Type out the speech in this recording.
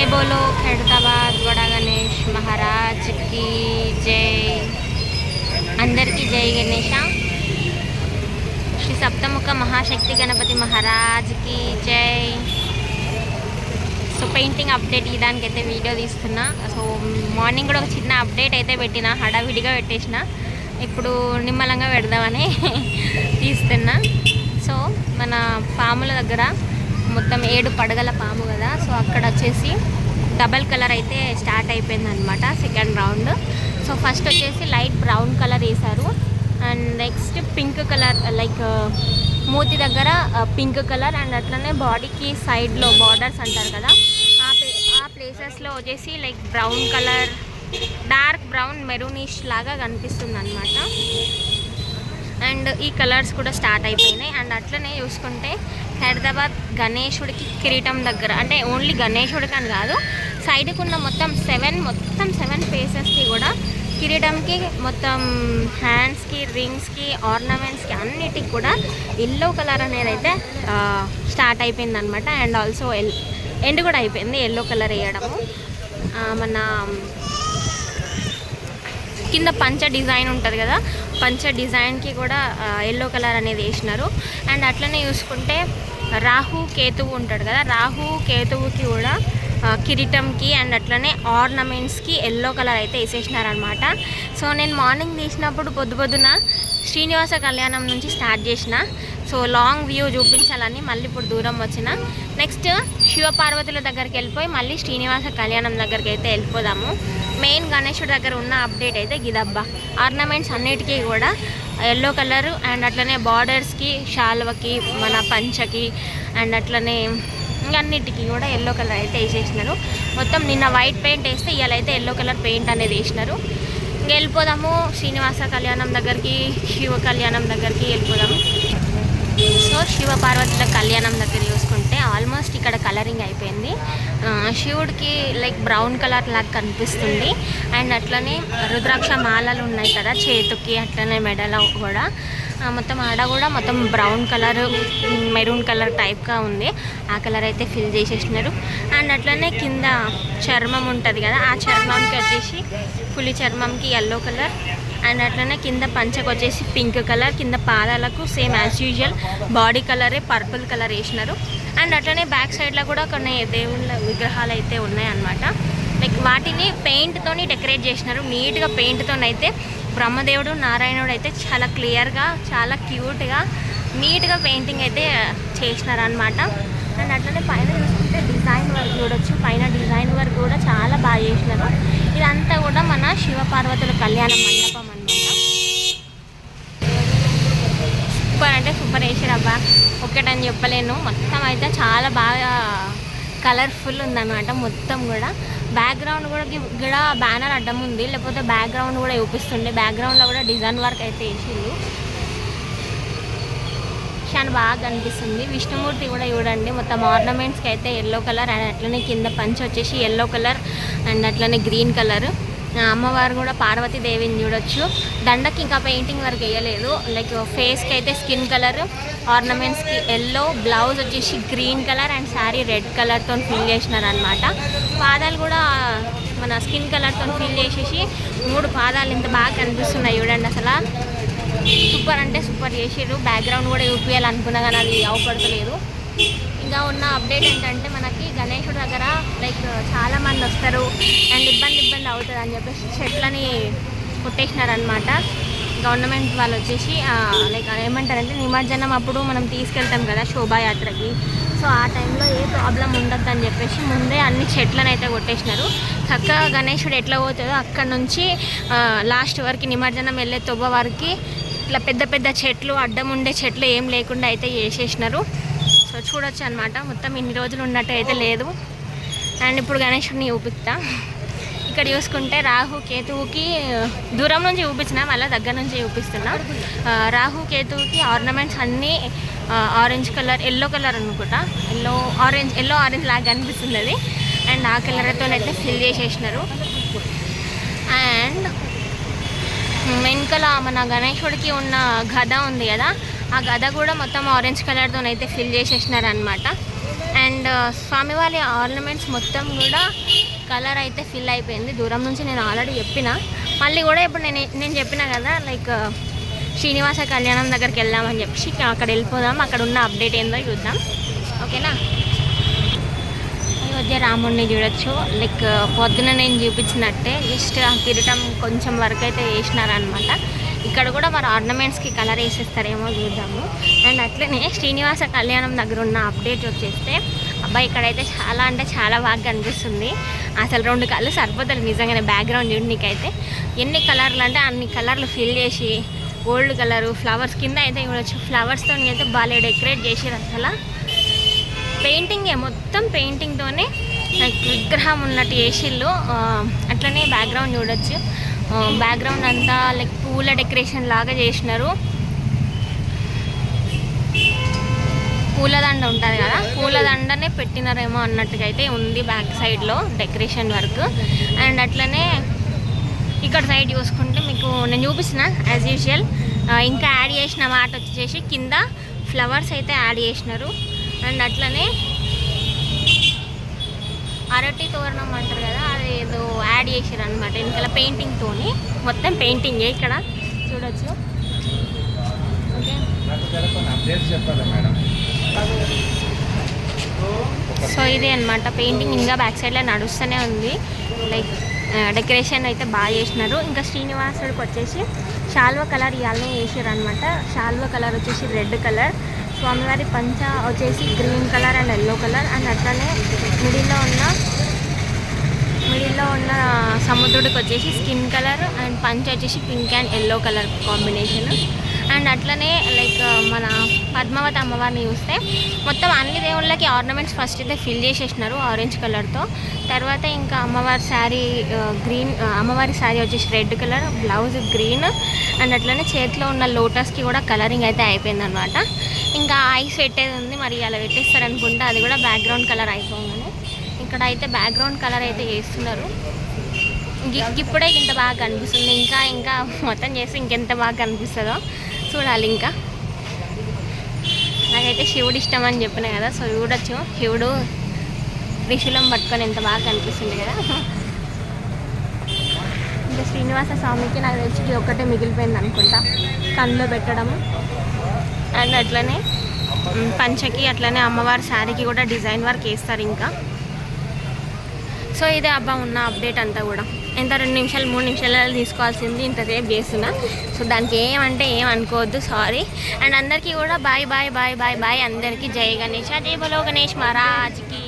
जय बोलो खैरताबाद बड़ा गणेश महाराज की जय। अंदर की जय गणेश। श्री सप्तमुख महाशक्ति गणपति महाराज की जय। సో పెయింటింగ్ అప్డేట్ ఇవ్వడానికి అయితే వీడియో తీస్తున్నా. సో మార్నింగ్ కూడా ఒక చిన్న అప్డేట్ అయితే పెట్టిన, హడావిడిగా పెట్టేసిన. ఇప్పుడు నిమ్మలంగా పెడదామని తీస్తున్నా. సో మన పాముల దగ్గర మొత్తం 7 పడగల పాము కదా, సో అక్కడ వచ్చేసి డబల్ కలర్ అయితే స్టార్ట్ అయిపోయింది అనమాట సెకండ్ రౌండ్. సో ఫస్ట్ వచ్చేసి లైట్ బ్రౌన్ కలర్ వేశారు, and next pink colour like మూతి దగ్గర పింక్ కలర్, అండ్ అట్లనే బాడీకి సైడ్లో బార్డర్స్ అంటారు కదా ఆ ప్లేసెస్లో వచ్చేసి like brown colour, dark brown maroonish లాగా కనిపిస్తుంది అనమాట. అండ్ ఈ కలర్స్ కూడా స్టార్ట్ అయిపోయినాయి. అండ్ అట్లనే చూసుకుంటే హైదరాబాద్ గణేశుడికి కిరీటం దగ్గర, అంటే ఓన్లీ గణేశుడికి అని కాదు, సైడ్కి ఉన్న మొత్తం 7 ఫేసెస్కి కూడా కిరీటంకి మొత్తం హ్యాండ్స్కి, రింగ్స్కి, ఆర్నమెంట్స్కి అన్నిటికి కూడా ఎల్లో కలర్ అనేది అయితే స్టార్ట్ అయిపోయింది అనమాట. అండ్ ఆల్సో ఎండ్ కూడా అయిపోయింది ఎల్లో కలర్ వేయడము. మన కింద పంచ డిజైన్ ఉంటుంది కదా, పంచ డిజైన్కి కూడా ఎల్లో కలర్ అనేది వేసినారు. అండ్ అట్లనే చూసుకుంటే రాహు కేతువు ఉంటాడు కదా, రాహు కేతువుకి కూడా కిరీటంకి అండ్ అట్లనే ఆర్నమెంట్స్కి ఎల్లో కలర్ అయితే వేసేసినారనమాట. సో నేను మార్నింగ్ తీసినప్పుడు పొద్దున శ్రీనివాస కళ్యాణం నుంచి స్టార్ట్ చేసిన. సో లాంగ్ వ్యూ చూపించాలని మళ్ళీ ఇప్పుడు దూరం వచ్చిన. నెక్స్ట్ శివపార్వతుల దగ్గరికి వెళ్ళిపోయి మళ్ళీ శ్రీనివాస కళ్యాణం దగ్గరికి అయితే వెళ్ళిపోదాము. మెయిన్ గణేశుడి దగ్గర ఉన్న అప్డేట్ అయితే గిదబ్బా, ఆర్నమెంట్స్ అన్నిటికీ కూడా ఎల్లో కలరు, అండ్ అట్లనే బార్డర్స్కి, శాల్వకి, మన పంచకి, అండ్ అట్లనే అన్నిటికీ కూడా ఎల్లో కలర్ అయితే వేసేసినారు. మొత్తం నిన్న వైట్ పెయింట్ వేస్తే ఇవాళ అయితే ఎల్లో కలర్ పెయింట్ అనేది వేసినారు. ఇంకా వెళ్ళిపోదాము శ్రీనివాస కళ్యాణం దగ్గరికి, శివ కళ్యాణం దగ్గరికి వెళ్ళిపోదాము. సో శివ పార్వతుల కళ్యాణం దగ్గర చూసుకుంటే ఆల్మోస్ట్ ఇక్కడ కలరింగ్ అయిపోయింది. శివుడికి లైక్ బ్రౌన్ కలర్ లాగా కనిపిస్తుంది. అండ్ అట్లనే రుద్రాక్ష మాలలు ఉన్నాయి కదా చేతుకి, అట్లనే మెడలో కూడా మొత్తం ఆడ కూడా మొత్తం బ్రౌన్ కలర్, మెరూన్ కలర్ టైప్గా ఉంది. ఆ కలర్ అయితే ఫిల్ చేసేసినారు. అండ్ అట్లనే కింద చర్మం ఉంటుంది కదా, ఆ చర్మంకి వచ్చేసి పులి చర్మంకి ఎల్లో కలర్, అండ్ అట్లనే కింద పంచకు వచ్చేసి పింక్ కలర్, కింద పాదాలకు సేమ్ యాజ్ యూజువల్ బాడీ కలరే పర్పుల్ కలర్ వేసినారు. అండ్ అట్లనే బ్యాక్ సైడ్లో కూడా కొన్ని దేవుళ్ళ విగ్రహాలు అయితే ఉన్నాయన్నమాట. లైక్ వాటిని పెయింట్తోని డెకరేట్ చేసినారు నీట్గా. పెయింట్తోనైతే బ్రహ్మదేవుడు, నారాయణుడు అయితే చాలా క్లియర్గా, చాలా క్యూట్గా, నీట్గా పెయింటింగ్ అయితే చేసినారనమాట. అండ్ అట్లనే పైన చూసుకుంటే డిజైన్ వర్క్ చూడొచ్చు. పైన డిజైన్ వర్క్ కూడా చాలా బాగా చేసినారు. ఇదంతా కూడా మన శివపార్వతుల కళ్యాణ మండపం అనమాట. సూపర్ అంటే సూపర్ వేసారబ్బా, ఒక్కటని చెప్పలేను. మొత్తం అయితే చాలా బాగా కలర్ఫుల్ ఉందన్నమాట మొత్తం కూడా. బ్యాక్గ్రౌండ్ కూడా బ్యానర్ అడ్డం ఉంది, లేకపోతే బ్యాక్గ్రౌండ్ కూడా చూపిస్తుండే. బ్యాక్గ్రౌండ్లో కూడా డిజైన్ వర్క్ అయితే వేసిండు, చాలా బాగా కనిపిస్తుంది. విష్ణుమూర్తి కూడా చూడండి, మొత్తం ఆర్నమెంట్స్కి అయితే ఎల్లో కలర్, అండ్ అట్లనే కింద పంచ వచ్చేసి ఎల్లో కలర్, అండ్ అట్లనే గ్రీన్ కలర్. అమ్మవారు కూడా పార్వతీదేవిని చూడొచ్చు. దండకి ఇంకా పెయింటింగ్ వరకు వేయలేదు. లైక్ ఫేస్కి అయితే స్కిన్ కలర్, ఆర్నమెంట్స్కి ఎల్లో, బ్లౌజ్ వచ్చేసి green colour, and sari red కలర్తో ఫిల్ చేసినారనమాట. పాదాలు కూడా మన స్కిన్ కలర్తో ఫిల్ చేసేసి 3 పాదాలు ఇంత బాగా కనిపిస్తున్నాయి చూడండి. అసలు సూపర్ అంటే సూపర్ చేసారు. బ్యాక్గ్రౌండ్ కూడా చూపించాలనుకున్నా కానీ అది అవపడతలేదు. ఇంకా ఉన్న అప్డేట్ ఏంటంటే మనకి గణేశుడి దగ్గర లైక్ చాలామంది వస్తారు అండ్ ఇబ్బంది అవుతుంది అని చెప్పేసి చెట్లని కొట్టేసినారనమాట గవర్నమెంట్ వాళ్ళు వచ్చేసి. లైక్ ఏమంటారంటే నిమజ్జనం అప్పుడు మనం తీసుకెళ్తాం కదా శోభాయాత్రకి, సో ఆ టైంలో ఏ ప్రాబ్లం ఉండద్దు అని చెప్పేసి ముందే అన్ని చెట్లను అయితే కొట్టేసినారు. చక్కగా గణేశుడు ఎట్లా పోతుందో అక్కడ నుంచి లాస్ట్ వరకు నిమజ్జనం వెళ్ళే తొవ్వ వరకు ఇట్లా పెద్ద చెట్లు, అడ్డం ఉండే చెట్లు ఏం లేకుండా అయితే చేసేసినారు. సో చూడొచ్చు అనమాట. మొత్తం ఇన్ని రోజులు ఉన్నట్టు అయితే లేదు. అండ్ ఇప్పుడు గణేశుడిని చూపిస్తా. ఇక్కడ చూసుకుంటే రాహు కేతువుకి దూరం నుంచి చూపించిన, మళ్ళీ దగ్గర నుంచి చూపిస్తున్నా. రాహు కేతువుకి ఆర్నమెంట్స్ అన్నీ ఆరెంజ్ కలర్, ఎల్లో కలర్ అనుకుంటా, ఎల్లో ఆరెంజ్ లాగా కనిపిస్తుంది అది. అండ్ ఆ కలర్తో అయితే ఫిల్ చేసేసినారు. అండ్ వెనకల మన గణేశుడికి ఉన్న గద ఉంది కదా, ఆ గద కూడా మొత్తం ఆరెంజ్ కలర్తో అయితే ఫిల్ చేసేసినారు అనమాట. అండ్ స్వామివారి ఆర్నమెంట్స్ మొత్తం కూడా కలర్ అయితే ఫిల్ అయిపోయింది. దూరం నుంచి నేను ఆల్రెడీ చెప్పిన, మళ్ళీ కూడా ఇప్పుడు నేను చెప్పిన కదా లైక్ శ్రీనివాస కళ్యాణం దగ్గరికి వెళ్దామని చెప్పి అక్కడ వెళ్ళిపోదాం. అక్కడ ఉన్న అప్డేట్ ఏందో చూద్దాం, ఓకేనా. అయోధ్య రాముడిని చూడొచ్చు. లైక్ పొద్దున నేను చూపించినట్టే జస్ట్ ఆ కిరీటం కొంచెం వరకు అయితే వేసినారనమాట. ఇక్కడ కూడా మరి ఆర్నమెంట్స్కి కలర్ వేసేస్తారేమో చూద్దాము. అండ్ అట్లనే శ్రీనివాస కళ్యాణం దగ్గర ఉన్న అప్డేట్ వచ్చేస్తే అబ్బాయి ఇక్కడైతే చాలా అంటే చాలా బాగా కనిపిస్తుంది. అసలు 2 కళ్ళు సరిపోతుంది నిజంగానే. బ్యాక్గ్రౌండ్ చూడనీకైతే ఎన్ని కలర్లు అంటే అన్ని కలర్లు ఫిల్ చేసి గోల్డ్ కలరు ఫ్లవర్స్ కింద అయితే చూడొచ్చు. ఫ్లవర్స్తో అయితే బాగా డెకరేట్ చేసారు. అసలు పెయింటింగే మొత్తం పెయింటింగ్తోనే లైక్ విగ్రహం ఉన్నట్టు చేసిళ్ళు. అట్లనే బ్యాక్గ్రౌండ్ చూడొచ్చు. బ్యాక్గ్రౌండ్ అంతా లైక్ పూల డెకరేషన్ లాగా చేసినారు. పూలదండ ఉంటుంది కదా, పూలదండనే పెట్టినారేమో అన్నట్టుగా అయితే ఉంది బ్యాక్ సైడ్లో డెకరేషన్ వర్క్. అండ్ అట్లనే ఇక్కడ సైడ్ చూసుకుంటే మీకు నేను చూపిస్తున్న యాజ్ యూజువల్ ఇంకా యాడ్ చేసిన మాట వచ్చేసి కింద ఫ్లవర్స్ అయితే యాడ్ చేసినారు. అండ్ అట్లనే అరటి తోరణం అంటారు కదా, అది ఏదో యాడ్ చేసారు అనమాట వెనకాల పెయింటింగ్తోని. మొత్తం పెయింటింగే ఇక్కడ చూడొచ్చు. ఓకే, సో ఇది అనమాట పెయింటింగ్. ఇంకా బ్యాక్ సైడ్లో నడుస్తూనే ఉంది. లైక్ డెకరేషన్ అయితే బాగా చేసినారు. ఇంకా శ్రీనివాసుడికి వచ్చేసి శాల్వా కలర్ ఇవాళనే వేసారు అనమాట. శాల్వా కలర్ వచ్చేసి రెడ్ కలర్, స్వామివారి పంచ వచ్చేసి green colour and yellow colour. And అట్లనే మిడిల్లో ఉన్న సముద్రుడికి వచ్చేసి స్కిన్ కలర్ అండ్ పంచ వచ్చేసి pink and yellow colour combination. And అట్లనే లైక్ మన పద్మావతి అమ్మవారిని చూస్తే మొత్తం అన్ని దేవుళ్ళకి ఆర్నమెంట్స్ ఫస్ట్ అయితే ఫిల్ చేసేసినారు ఆరెంజ్ కలర్తో. తర్వాత ఇంకా అమ్మవారి శారీ గ్రీన్, అమ్మవారి శారీ వచ్చేసి red colour, blouse green. And అట్లనే చేతిలో ఉన్న లోటస్కి కూడా కలరింగ్ అయితే అయిపోయింది అనమాట. ఇంకా ఐస్ పెట్టేది ఉంది, మరి అలా పెట్టేస్తారనుకుంటా. అది కూడా బ్యాక్గ్రౌండ్ కలర్ అయిపోగానే ఇక్కడ అయితే బ్యాక్గ్రౌండ్ కలర్ అయితే చేస్తున్నారు. ఇప్పుడే ఇంత బాగా కనిపిస్తుంది. ఇంకా మొత్తం చేసి ఇంకెంత బాగా కనిపిస్తుందో చూడాలి. ఇంకా నాకైతే శివుడు ఇష్టం అని చెప్పిన కదా, సో చూడొచ్చు శివుడు త్రిశూలం పట్టుకొని ఎంత బాగా కనిపిస్తుంది కదా. ఇంకా శ్రీనివాస స్వామికి నాకు తెలిసి ఒక్కటే మిగిలిపోయింది అనుకుంటా కన్నులో పెట్టడం. అండ్ అట్లనే పంచకి అట్లనే అమ్మవారి శారీకి కూడా డిజైన్ వర్క్ వేస్తారు ఇంకా. సో ఇదే అబ్బా ఉన్న అప్డేట్ అంతా కూడా. ఎంత 2 నిమిషాలు 3 నిమిషాలు తీసుకోవాల్సింది ఇంతసేపు చేస్తున్నా. సో దానికి ఏమంటే ఏం అనుకోవద్దు, సారీ. అండ్ అందరికీ కూడా bye bye bye bye bye. అందరికీ జై గణేష్, జై బలో గణేష్ మహారాజ్కి.